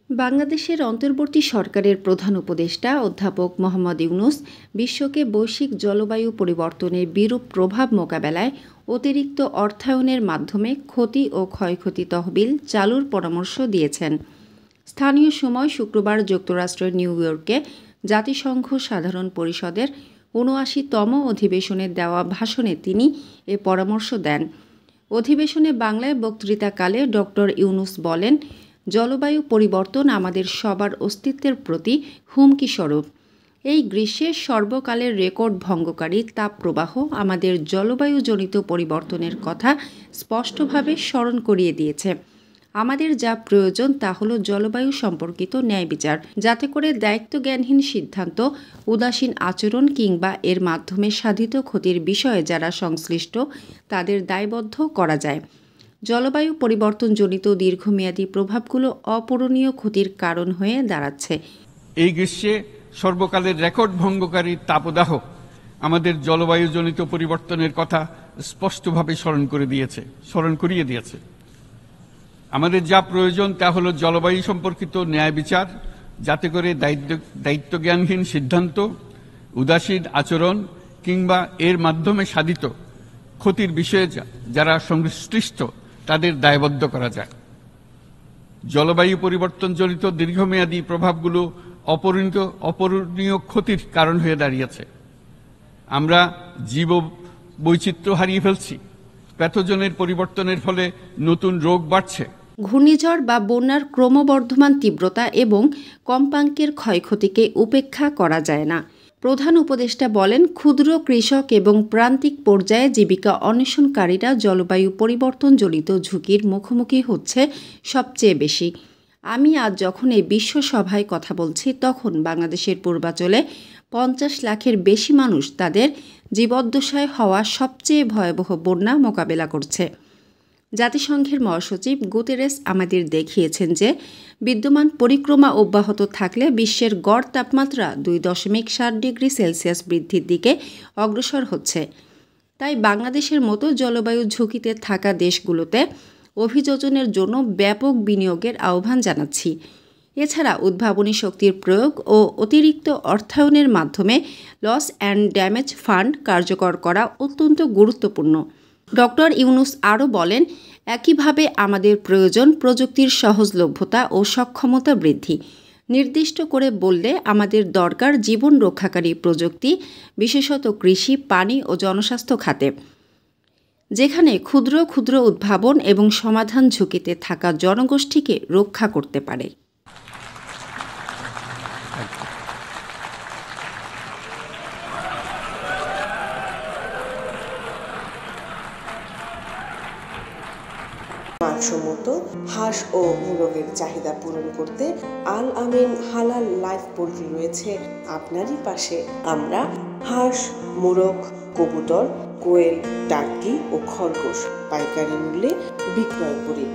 বাংলাদেশের অন্তর্বর্তী সরকারের প্রধান উপদেষ্টা অধ্যাপক মোহাম্মদ ইউনূস বিশ্বকে বৈশ্বিক জলবায়ু পরিবর্তনের বিরূপ প্রভাব মোকাবেলায় অতিরিক্ত অর্থায়নের মাধ্যমে ক্ষতি ও ক্ষয়ক্ষতি তহবিল চালুর পরামর্শ দিয়েছেন। স্থানীয় সময় শুক্রবার যুক্তরাষ্ট্রের নিউ ইয়র্কে জাতিসংঘ সাধারণ পরিষদের ৭৯তম অধিবেশনে দেওয়া ভাষণে তিনি এ পরামর্শ দেন। অধিবেশনে বাংলায় বক্তৃতাকালে ড. ইউনূস বলেন, জলবায়ু পরিবর্তন আমাদের সবার অস্তিত্বের প্রতি হুমকিস্বরূপ। এই গ্রীষ্মের সর্বকালের রেকর্ড ভঙ্গকারী তাপপ্রবাহ আমাদের জলবায়ুজনিত পরিবর্তনের কথা স্পষ্টভাবে স্মরণ করিয়ে দিয়েছে। আমাদের যা প্রয়োজন তা হলো জলবায়ু সম্পর্কিত ন্যায় বিচার, যাতে করে দায়িত্বজ্ঞানহীন সিদ্ধান্ত, উদাসীন আচরণ কিংবা এর মাধ্যমে সাধিত ক্ষতির বিষয়ে যারা সংশ্লিষ্ট তাদের দায়বদ্ধ করা যায়। জলবায়ু পরিবর্তনজনিত দীর্ঘমেয়াদী প্রভাবগুলো অপূরণীয় ক্ষতির কারণ হয়ে দাঁড়াচ্ছে। এই গ্রীষ্মে সর্বকালের রেকর্ড ভঙ্গকারী তাপদাহ আমাদের জলবায়ুজনিত পরিবর্তনের কথা স্পষ্টভাবে স্মরণ করিয়ে দিয়েছে। আমাদের যা প্রয়োজন তা হলো জলবায়ু সম্পর্কিত ন্যায় বিচার, যাতে করে দায়িত্বজ্ঞানহীন সিদ্ধান্ত, উদাসীন আচরণ কিংবা এর মাধ্যমে সাধিত ক্ষতির বিষয়ে যারা সংশ্লিষ্ট তাদের দায়বদ্ধ করা যায়। জলবায়ু পরিবর্তনজনিত দীর্ঘমেয়াদী প্রভাবগুলো অপূরণীয় ক্ষতির কারণ হয়ে দাঁড়িয়েছে। আমরা জীব বৈচিত্র্য হারিয়ে ফেলছি। প্যাথোজেনের পরিবর্তনের ফলে নতুন রোগ বাড়ছে। ঘূর্ণিঝড় বা বন্যার ক্রমবর্ধমান তীব্রতা এবং কম্পাঙ্কের ক্ষয়ক্ষতিকে উপেক্ষা করা যায় না। প্রধান উপদেষ্টা বলেন, ক্ষুদ্র কৃষক এবং প্রান্তিক পর্যায়ে জীবিকা অন্বেষণকারীরা জলবায়ু পরিবর্তনজনিত ঝুঁকির মুখোমুখি হচ্ছে সবচেয়ে বেশি। আমি আজ যখন এই বিশ্ব সভায় কথা বলছি, তখন বাংলাদেশের পূর্বাঞ্চলে ৫০ লাখের বেশি মানুষ তাদের জীবদ্দশায় হওয়া সবচেয়ে ভয়াবহ বন্যা মোকাবেলা করছে। জাতিসংঘের মহাসচিব গুতেরেস আমাদের দেখিয়েছেন যে বিদ্যমান পরিক্রমা অব্যাহত থাকলে বিশ্বের গড় তাপমাত্রা ২.৭ ডিগ্রি সেলসিয়াস বৃদ্ধির দিকে অগ্রসর হচ্ছে। তাই বাংলাদেশের মতো জলবায়ু ঝুঁকিতে থাকা দেশগুলোতে অভিযোজনের জন্য ব্যাপক বিনিয়োগের আহ্বান জানাচ্ছি। এছাড়া উদ্ভাবনী শক্তির প্রয়োগ ও অতিরিক্ত অর্থায়নের মাধ্যমে লস অ্যান্ড ড্যামেজ ফান্ড কার্যকর করা অত্যন্ত গুরুত্বপূর্ণ। ড. ইউনূস আরও বলেন, একইভাবে আমাদের প্রয়োজন প্রযুক্তির সহজলভ্যতা ও সক্ষমতা বৃদ্ধি। নির্দিষ্ট করে বললে আমাদের দরকার জীবন রক্ষাকারী প্রযুক্তি, বিশেষত কৃষি, পানি ও জনস্বাস্থ্য খাতে, যেখানে ক্ষুদ্র ক্ষুদ্র উদ্ভাবন এবং সমাধান ঝুঁকিতে থাকা জনগোষ্ঠীকে রক্ষা করতে পারে। মানসম্মত হাঁস ও মুরগের চাহিদা পূরণ করতে আল আমিন হালাল লাইফ পোল্ট্রি রয়েছে আপনারই পাশে। আমরা হাঁস, মুরগ, কবুতর, কোয়েল, টার্কি ও খরগোশ পাইকারি মূল্যে বিক্রয় করি।